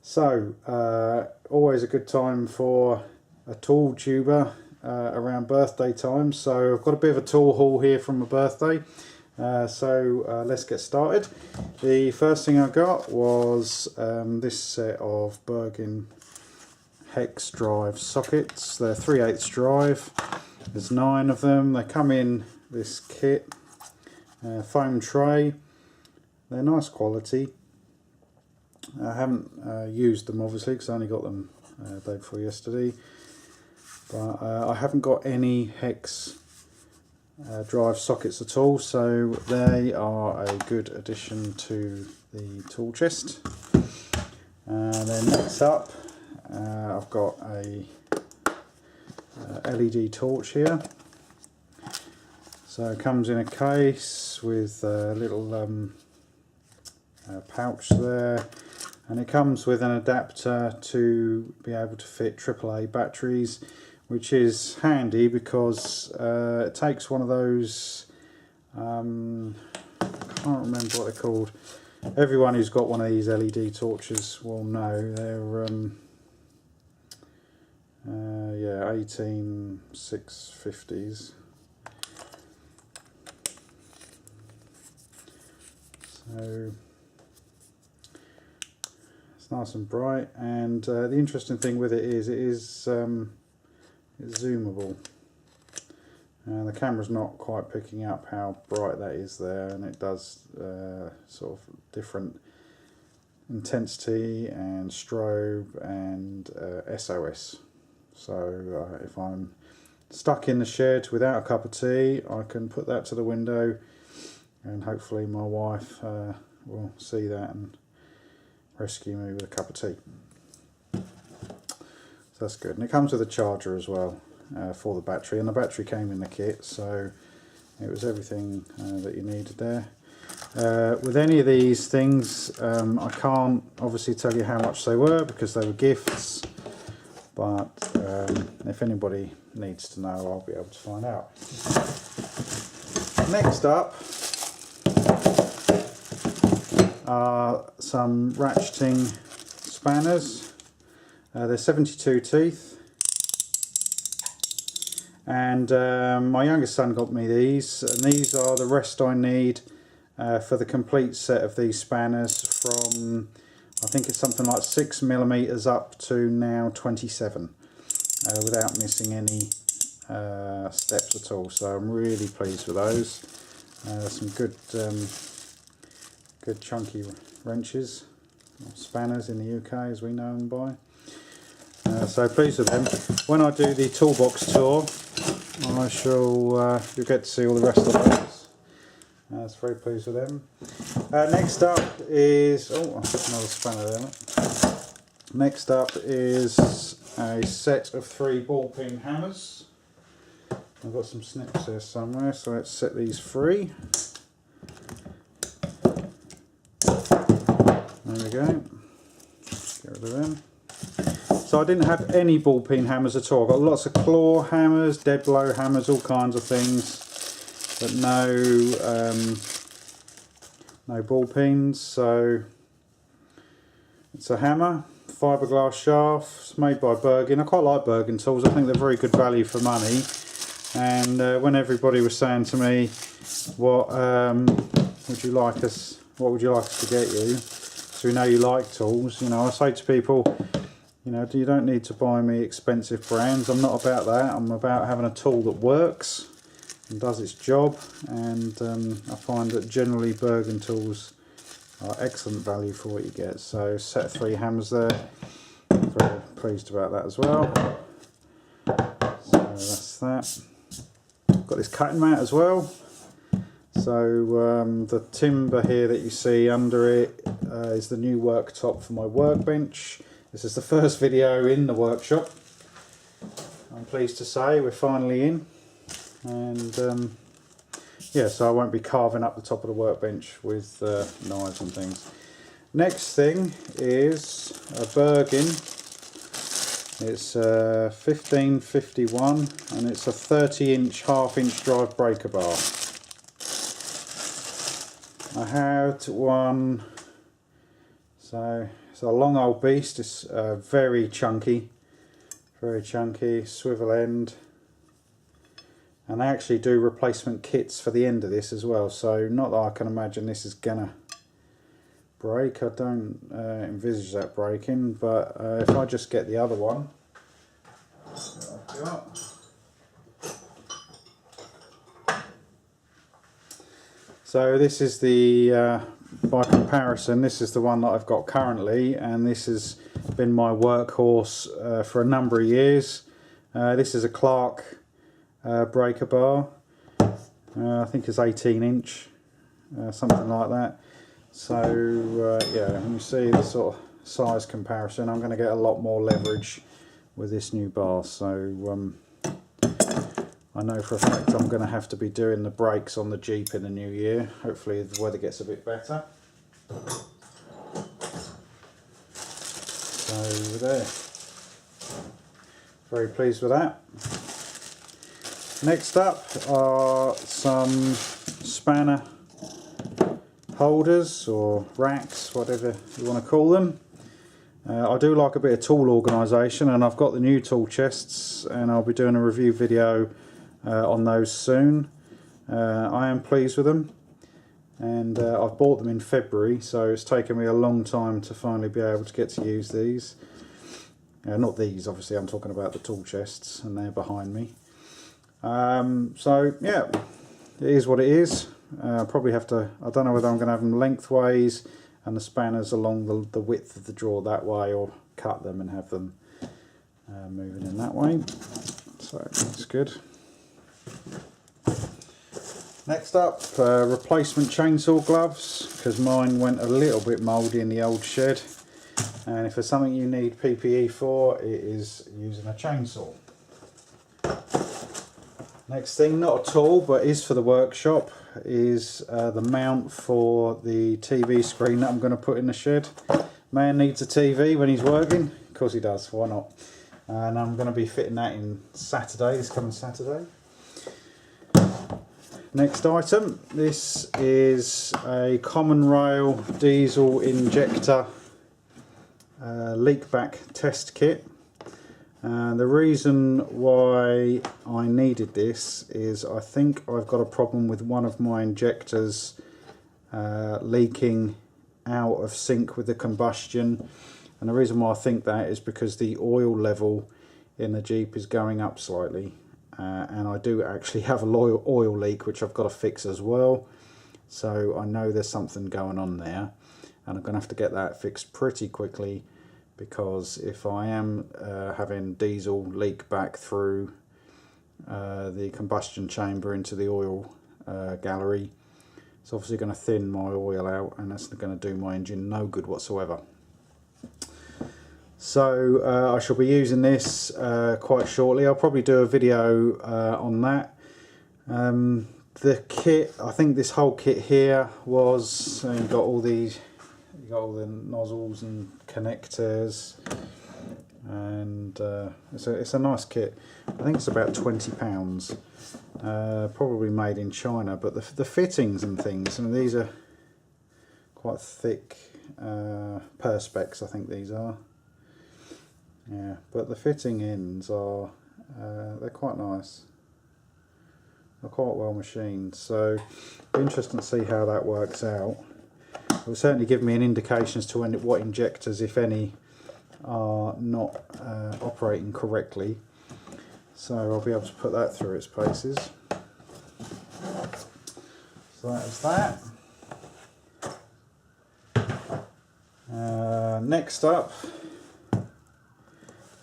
So always a good time for a tool tuber around birthday time. So I've got a bit of a tool haul here from my birthday. So let's get started. The first thing I got was this set of Bergen Hex Drive Sockets. They're 3/8 drive. There's 9 of them. They come in this kit, foam tray. They're nice quality. I haven't used them obviously because I only got them the day before yesterday. But I haven't got any Hex drive sockets at all, so they are a good addition to the tool chest. And then next up, I've got a LED torch here. So it comes in a case with a little pouch there, and it comes with an adapter to be able to fit AAA batteries, which is handy because it takes one of those, I can't remember what they're called. Everyone who's got one of these LED torches will know they're yeah, 18650s. So it's nice and bright, and the interesting thing with it is it's zoomable, and the camera's not quite picking up how bright that is there, and it does sort of different intensity and strobe and SOS. So if I'm stuck in the shed without a cup of tea, I can put that to the window, and hopefully my wife will see that and rescue me with a cup of tea. So that's good. And it comes with a charger as well for the battery, and the battery came in the kit, so it was everything that you needed there. With any of these things, I can't obviously tell you how much they were because they were gifts, but if anybody needs to know, I'll be able to find out. Next up are some ratcheting spanners. They're 72 teeth, and my youngest son got me these, and these are the rest I need for the complete set of these spanners, from I think it's something like 6mm up to now 27, without missing any steps at all. So I'm really pleased with those. Some good good chunky wrenches, or spanners in the UK as we know them by. So pleased with them. When I do the toolbox tour, I shall you'll get to see all the rest of those. That's very pleased with them. Next up is another spanner there. Next up is a set of 3 ball peen hammers. I've got some snips here somewhere, so let's set these free. There we go. Get rid of them. So I didn't have any ball peen hammers at all. I've got lots of claw hammers, dead blow hammers, all kinds of things, but no ball peens. So it's a hammer, fiberglass shaft. It's made by Bergen. I quite like Bergen tools. I think they're very good value for money. And when everybody was saying to me, what would you like us to get you, so we know you like tools, you know, I say to people, you know, you don't need to buy me expensive brands. I'm not about that. I'm about having a tool that works and does its job, and I find that generally Bergen tools are excellent value for what you get. So set of 3 hammers there. Very pleased about that as well. So that's that. Got this cutting mat as well. So the timber here that you see under it is the new worktop for my workbench. This is the first video in the workshop. I'm pleased to say we're finally in, and yeah, so I won't be carving up the top of the workbench with knives and things. Next thing is a Bergen. It's 1551, and it's a 30-inch half-inch drive breaker bar. I had one So it's a long old beast. It's very chunky, swivel end. And they actually do replacement kits for the end of this as well, so not that I can imagine this is gonna break. I don't envisage that breaking, but if I just get the other one, so this is the by comparison, this is the one that I've got currently, and this has been my workhorse for a number of years. This is a Clark breaker bar. I think it's 18-inch, something like that. So yeah, when you see the sort of size comparison, I'm going to get a lot more leverage with this new bar. So I know for a fact I'm going to have to be doing the brakes on the Jeep in the new year. Hopefully the weather gets a bit better. So there, very pleased with that. Next up are some spanner holders or racks, whatever you want to call them. I do like a bit of tool organisation, and I've got the new tool chests, and I'll be doing a review video on those soon. I am pleased with them, and I've bought them in February, so it's taken me a long time to finally be able to get to use these. Not these, obviously, I'm talking about the tool chests, and they're behind me. So yeah, it is what it is. Probably have to, I don't know whether I'm going to have them lengthways and the spanners along the width of the drawer that way, or cut them and have them moving in that way. So that's good. Next up, replacement chainsaw gloves, because mine went a little bit mouldy in the old shed, and if there's something you need PPE for, it is using a chainsaw. Next thing, not a tool but is for the workshop, is the mount for the TV screen that I'm going to put in the shed. Man needs a TV when he's working, of course he does, why not? And I'm going to be fitting that in Saturday, this coming Saturday. Next item, this is a common rail diesel injector leak back test kit. The reason why I needed this is I think I've got a problem with one of my injectors leaking out of sync with the combustion, and the reason why I think that is because the oil level in the Jeep is going up slightly, and I do actually have a oil leak which I've got to fix as well, so I know there's something going on there, and I'm going to have to get that fixed pretty quickly, because if I am having diesel leak back through the combustion chamber into the oil gallery, it's obviously going to thin my oil out, and that's going to do my engine no good whatsoever. So I shall be using this quite shortly. I'll probably do a video on that. The kit, I think this whole kit here was, you've got all these, you got all the nozzles and connectors, and it's a nice kit. I think it's about £20, probably made in China, but the fittings and things, and these are quite thick perspex, I think these are. Yeah, but the fitting ends are they're quite nice. They're quite well machined, so it'll be interesting to see how that works out. It will certainly give me an indication as to what injectors, if any, are not operating correctly. So I'll be able to put that through its paces. So that is that. Next up,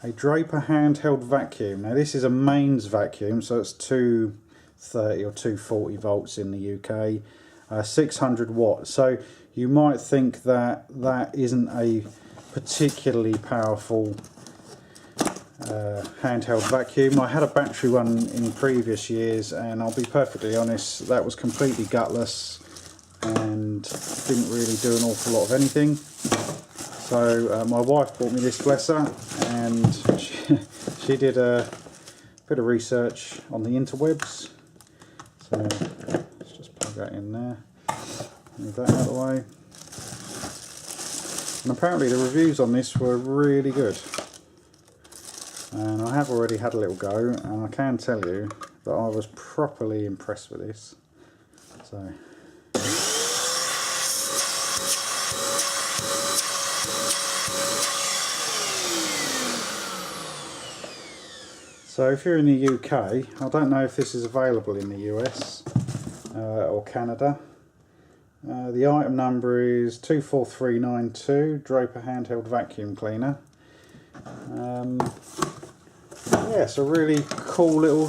a Draper handheld vacuum. Now this is a mains vacuum, so it's 230 or 240 volts in the UK, 600 watts. So you might think that that isn't a particularly powerful handheld vacuum. I had a battery one in previous years, and I'll be perfectly honest, that was completely gutless and didn't really do an awful lot of anything. So my wife bought me this, bless her, and she did a bit of research on the interwebs. So let's just plug that in there, move that out of the way. And apparently the reviews on this were really good. And I have already had a little go, and I can tell you that I was properly impressed with this. So if you're in the UK, I don't know if this is available in the US or Canada. The item number is 24392, Draper handheld vacuum cleaner. Yeah, it's a really cool little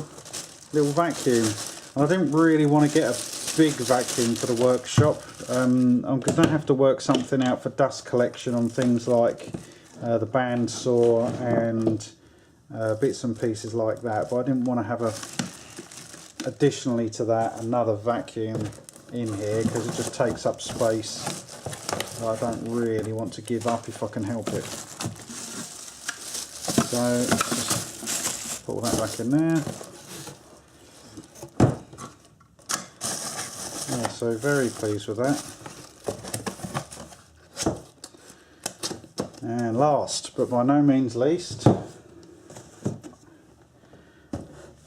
vacuum. I didn't really want to get a big vacuum for the workshop. I'm going to have to work something out for dust collection on things like the bandsaw and bits and pieces like that, but I didn't want to have additionally to that another vacuum in here because it just takes up space that I don't really want to give up if I can help it. So just put that back in there. Yeah, so very pleased with that. And last but by no means least,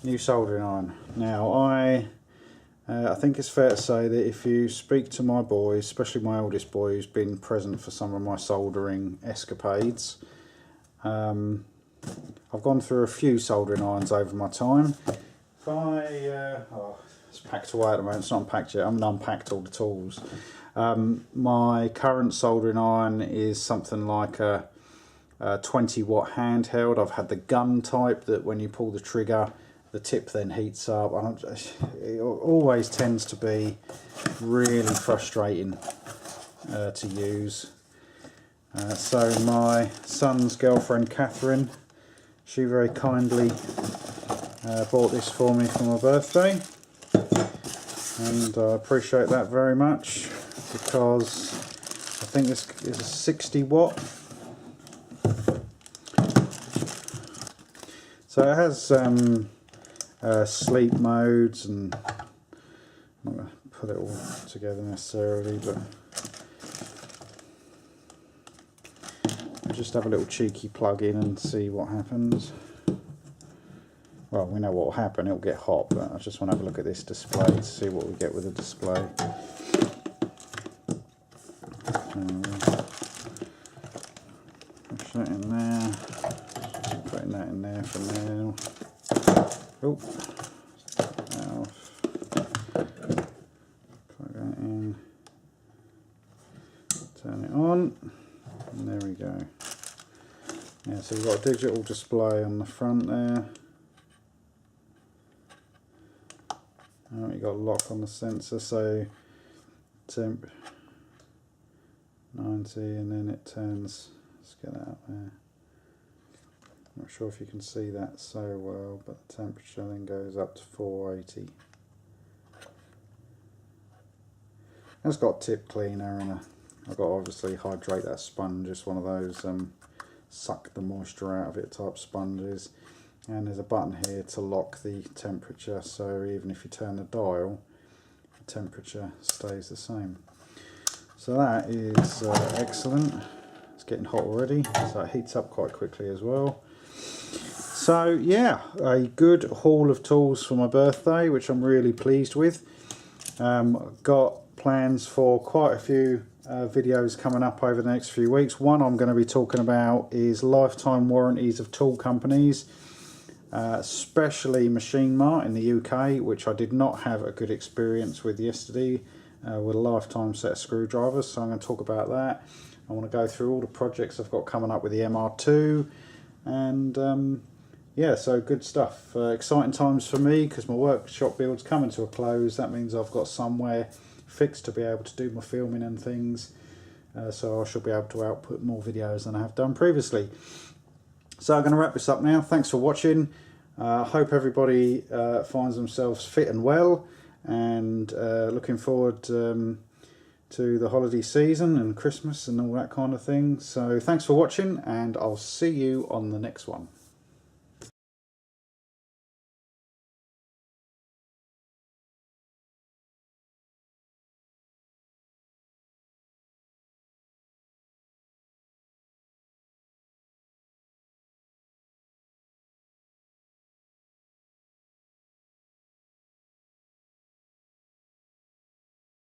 new soldering iron. Now I think it's fair to say that if you speak to my boys, especially my oldest boy who's been present for some of my soldering escapades, I've gone through a few soldering irons over my time. If it's packed away at the moment, it's not unpacked yet, I haven't unpacked all the tools. My current soldering iron is something like a 20 watt handheld. I've had the gun type that when you pull the trigger the tip then heats up. It always tends to be really frustrating to use. So my son's girlfriend Catherine, she very kindly bought this for me for my birthday, and I appreciate that very much because I think this is a 60 watt. So it has sleep modes, and I'm not going to put it all together necessarily, but I'll just have a little cheeky plug in and see what happens. Well, we know what will happen, it'll get hot, but I just want to have a look at this display to see what we get with the display. Push that in there, putting that in there for now. Oh, plug that in, turn it on, and there we go. Yeah, so we've got a digital display on the front there. And we've got a lock on the sensor, so temp 90, and then it turns, let's get that up there. Not sure if you can see that so well, but the temperature then goes up to 480. It's got tip cleaner, and I've got to obviously hydrate that sponge. It's one of those suck the moisture out of it type sponges. And there's a button here to lock the temperature, so even if you turn the dial, the temperature stays the same. So that is excellent. It's getting hot already, so it heats up quite quickly as well. So yeah, a good haul of tools for my birthday, which I'm really pleased with. I've got plans for quite a few videos coming up over the next few weeks. One I'm going to be talking about is lifetime warranties of tool companies, especially Machine Mart in the UK, which I did not have a good experience with yesterday with a lifetime set of screwdrivers, so I'm going to talk about that. I want to go through all the projects I've got coming up with the MR2, and yeah, so good stuff. Exciting times for me because my workshop build's coming to a close. That means I've got somewhere fixed to be able to do my filming and things, so I should be able to output more videos than I have done previously. So I'm going to wrap this up now. Thanks for watching. Hope everybody finds themselves fit and well, and looking forward to the holiday season and Christmas and all that kind of thing. So thanks for watching, and I'll see you on the next one.